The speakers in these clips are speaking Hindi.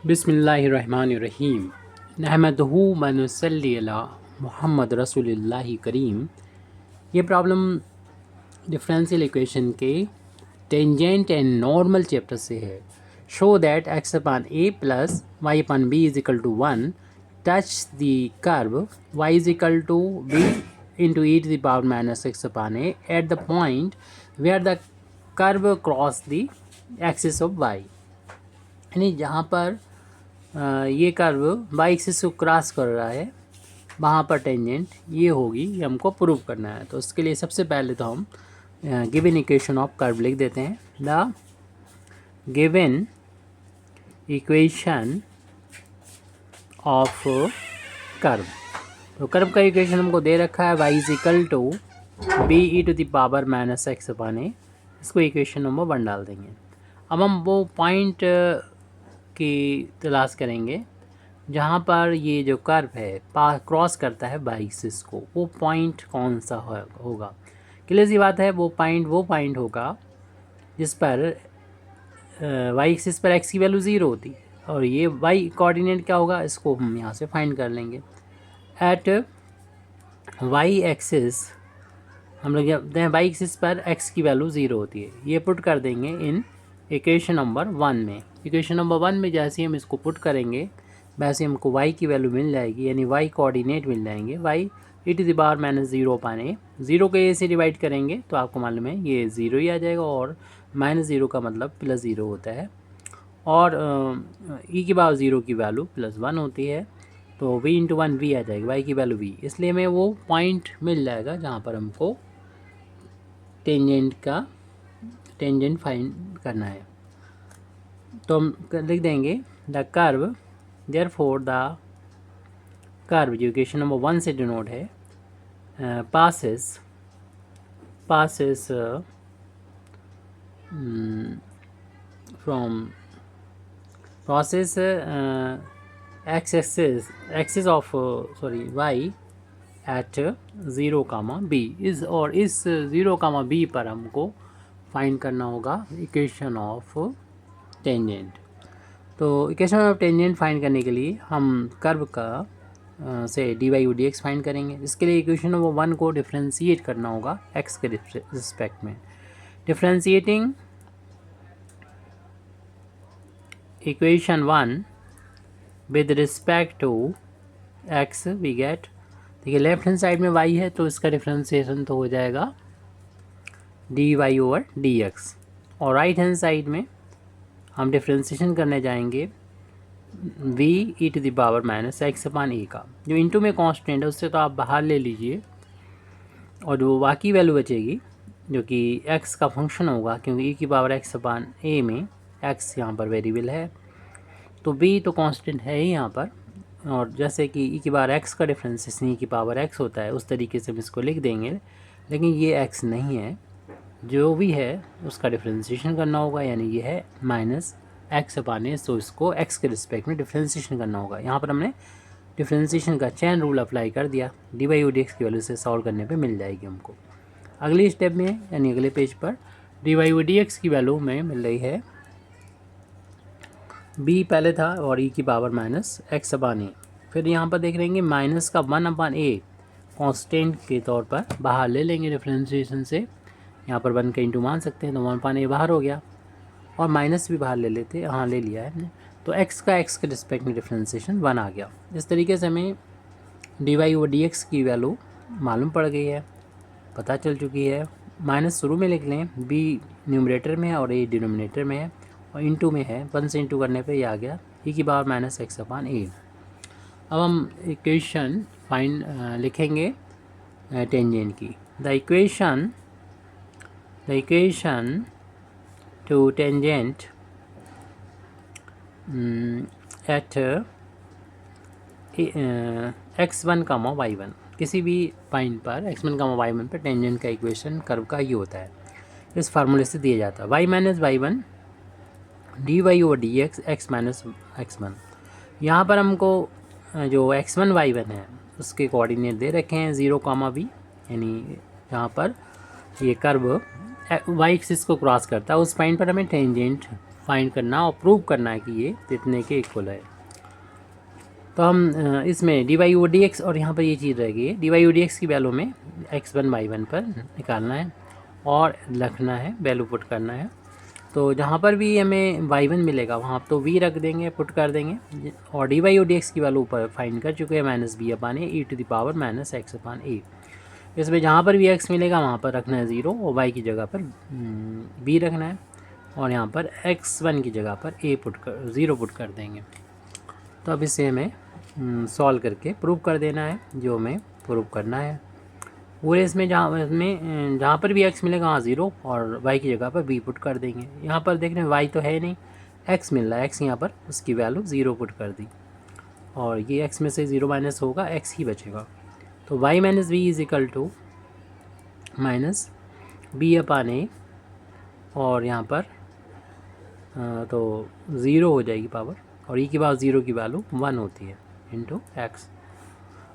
बिस्मिल्लाहिर्रहमानिर्रहीम नहमदहू व नुसल्ली अला मुहम्मद रसूलिल्लाहि करीम। ये प्रॉब्लम डिफरेंशियल इक्वेशन के टेंजेंट एंड नॉर्मल चैप्टर से है। Show that x upon a plus y upon b is equal to 1 touch the curve y is equal to b into e to the power minus x upon a at the point where the curve cross the axis of y. यानी जहाँ पर ये कर्व वाई एक्सिस को क्रॉस कर रहा है वहाँ पर टेंजेंट ये होगी, ये हमको प्रूव करना है। तो उसके लिए सबसे पहले तो हम गिवन इक्वेशन ऑफ कर्व लिख देते हैं। The given equation of curve, तो कर्व का इक्वेशन हमको दे रखा है y is equal to b e to the power minus x upon a. इसको इक्वेशन नंबर 1 डाल देंगे। अब हम वो पॉइंट की तलाश करेंगे जहाँ पर ये जो कर्व है क्रॉस करता है वाई एक्सिस को, वो पॉइंट कौन सा होगा। क्लियर सी बात है, वो पॉइंट होगा जिस पर वाई एक्सिस पर एक्स की वैल्यू 0 होती है और ये वाई कोऑर्डिनेट क्या होगा, इसको हम यहाँ से फाइंड कर लेंगे। एट वाई एक्सिस हम लोग जब वाई एक्सिस पर एक्स की वैल्यू 0 होती है, ये पुट कर देंगे इन इक्वेशन नंबर 1 में। इक्वेशन नंबर 1 में जैसे हम इसको पुट करेंगे वैसे हमको y की वैल्यू मिल जाएगी, यानी y कोऑर्डिनेट मिल जाएंगे। y e to the power minus 0 upon a, 0 को a से डिवाइड करेंगे तो आपको मालूम है ये 0 ही आ जाएगा और माइनस 0 का मतलब प्लस 0 होता है और e की पावर 0 की वैल्यू प्लस 1 होती है। तो v इंटू 1 v आ जाएगी, y की वैल्यू v, इसलिए हमें वो पॉइंट मिल जाएगा जहाँ पर हमको टेंजेंट फाइंड करना है। तो हम लिख देंगे the curve, therefore the curve जो इक्वेशन नंबर 1 से डिनोट है passes from axis of y at 0, b इस 0, b पर हमको फाइंड करना होगा इक्वेशन ऑफ टेंजेंट। तो इक्वेशन ऑफ टेंजेंट फाइंड करने के लिए हम कर्व का से d y d x find करेंगे। इसके लिए इक्वेशन नंबर 1 को डिफ्रेंशिएट करना होगा एक्स के रिस्पेक्ट में। Differentiating equation 1 with respect to x we get, देखिए लेफ्ट हैंड साइड में y है तो इसका डिफ्रेंशिएशन तो हो जाएगा d y over d x, और राइट हैंड साइड में हम डिफ्रेंशिएशन करने जाएंगे v e to the power minus x upon a का। जो इंटू में कांस्टेंट है उससे तो आप बाहर ले लीजिए और जो बाकी वैल्यू बचेगी जो कि x का फंक्शन होगा, क्योंकि e की पावर x अपान a में x यहाँ पर वेरिएबल है तो b तो कांस्टेंट है ही यहाँ पर, और जैसे कि e की पावर x का डिफरेंशिएशन e की पावर x होता है उस तरीके से हम इसको लिख देंगे। लेकिन ये x नहीं है, जो भी है उसका डिफरेंशिएशन करना होगा, यानी ये है माइनस एक्स अपान ए, तो इसको एक्स के रिस्पेक्ट में डिफरेंशिएशन करना होगा। यहाँ पर हमने डिफरेंशिएशन का चेन रूल अप्लाई कर दिया, डी वाई डी एक्स की वैल्यू से सॉल्व करने पे मिल जाएगी हमको। अगली स्टेप में यानी अगले पेज पर डी वाई डी एक्स की वैल्यू में मिल रही है बी पहले था और ई की पावर माइनस एक्स अपान ए, फिर यहाँ पर देख लेंगे माइनस का 1 अपान ए कॉन्स्टेंट के तौर पर बाहर ले लेंगे डिफरेंशिएशन से। यहाँ पर 1 का इंटू मान सकते हैं तो 1 अपान ए बाहर हो गया और माइनस भी बाहर ले लेते, हाँ ले लिया है हमने, तो x का x के रिस्पेक्ट में डिफरेंशिएशन 1 आ गया। इस तरीके से हमें d y over d x की वैल्यू मालूम पड़ गई है, पता चल चुकी है। माइनस शुरू में लिख लें, b न्यूमरेटर में है और a डिनोमिनेटर में है और इंटू में है, 1 से इंटू करने पे ये आ गया e की पावर माइनस एक्स अपान ए। अब हम इक्वेशन लिखेंगे टेंजेंट की। The equation to tangent at x1, y1, किसी भी पॉइंट पर x1, y1 पर टेंजेंट का इक्वेशन कर्व का ये होता है, इस फार्मूले से दिया जाता है y minus y1 d y over d x x minus x1। यहाँ पर हमको जो x1 y1 है उसके कोऑर्डिनेट दे रखे हैं 0, b, यानी यहाँ पर ये कर्व वाई एक्सिस को क्रॉस करता है, उस पॉइंट पर हमें टेंजेंट फाइंड करना और प्रूव करना है कि ये इतने के इक्वल है। तो हम इसमें d y o d x और यहाँ पर ये चीज़ रह गई है, d y o d x की वैल्यू में x1/1 पर निकालना है और रखना है, वैल्यू पुट करना है। तो जहाँ पर भी हमें y1 मिलेगा वहाँ तो v रख देंगे, पुट कर देंगे, और d y o d x की वैल्यू ऊपर फाइंड कर चुके हैं -b/a e⁻⁻x/a। इसमें जहाँ पर भी x मिलेगा वहाँ पर रखना है 0 और y की जगह पर b रखना है, और यहाँ पर x1 की जगह पर a पुट कर 0 पुट कर देंगे। तो अब इसे हमें सॉल्व करके प्रूव कर देना है जो हमें प्रूव करना है। पूरे इसमें जहाँ पर भी x मिलेगा वहाँ 0 और y की जगह पर b पुट कर देंगे। यहाँ पर देख रहे हैं y तो है नहीं, x मिल रहा है, x यहाँ पर उसकी वैल्यू 0 पुट कर दी, और ये x में से 0 माइनस होगा, x ही बचेगा। तो y - b is equal to -b/a, और यहाँ पर तो 0 हो जाएगी पावर, और e की पावर 0 की वैल्यू 1 होती है इंटू x।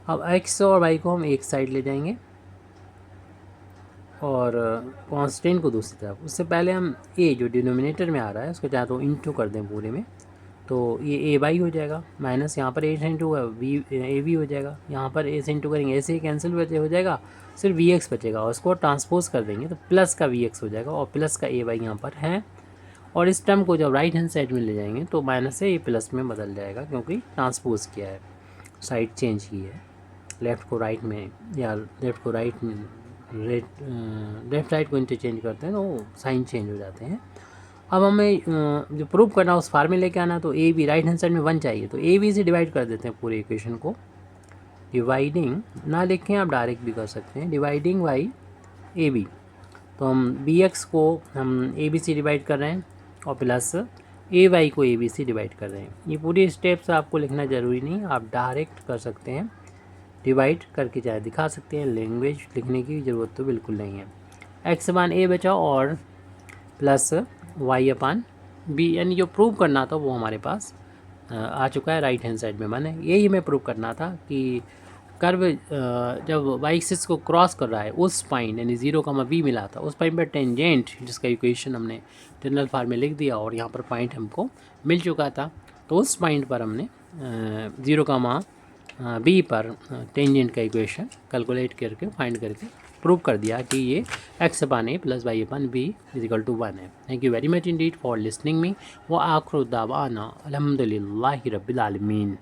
अब x और y को हम एक साइड ले जाएंगे और कांस्टेंट को दूसरी तरफ। उससे पहले हम a जो डिनोमिनेटर में आ रहा है उसको चाहे तो इंटू कर दें पूरे में, तो ये a/y हो जाएगा, माइनस यहाँ पर a से इंटू a/v हो जाएगा, यहाँ पर a से इंटू करेंगे, ऐसे ही कैंसिल हो जाएगा, सिर्फ vx बचेगा, और उसको ट्रांसपोज कर देंगे तो प्लस का vx हो जाएगा, और प्लस का a/y यहाँ पर है। और इस टर्म को जब राइट हैंड साइड में ले जाएंगे तो माइनस से ये प्लस में बदल जाएगा, क्योंकि ट्रांसपोज किया है, साइड चेंज की है, लेफ़्ट को राइट में या लेफ़्ट को राइट में, लेफ़्ट राइट को इंटरचेंज करते हैं तो वो साइन चेंज हो जाते हैं। अब हमें जो प्रूव करना है उस फार्मूले लेके आना, तो a b right hand side में 1 चाहिए, तो ए बी से डिवाइड कर देते हैं पूरे इक्वेशन को। डिवाइडिंग ना लिखें, आप डायरेक्ट भी कर सकते हैं, डिवाइडिंग बाई ए बी। तो हम बी एक्स को हम ए बी से डिवाइड कर रहे हैं और प्लस ए वाई को ए बी से डिवाइड कर रहे हैं। ये पूरी स्टेप्स आपको लिखना ज़रूरी नहीं, आप डायरेक्ट कर सकते हैं, डिवाइड करके चाहे दिखा सकते हैं, लैंग्वेज लिखने की ज़रूरत तो बिल्कुल नहीं है। x/a बचा और प्लस y/b, यानी जो प्रूव करना था वो हमारे पास आ चुका है, राइट हैंड साइड में बने। यही हमें प्रूव करना था कि कर्व जब y एक्सिस को क्रॉस कर रहा है उस पॉइंट यानी 0, b मिला था, उस पॉइंट पर टेंजेंट जिसका इक्वेशन हमने जनरल फॉर्म में लिख दिया और यहाँ पर पॉइंट हमको मिल चुका था, तो उस पॉइंट पर हमने 0, b पर टेंजेंट का इक्वेशन कैलकुलेट करके फाइंड करके प्रूव कर दिया कि ये x/a + y/b = 1 है। Thank you very much Indeed for listening me. व आखिर दावाना अल्हम्दुलिल्लाहि रब्बिल आलमीन।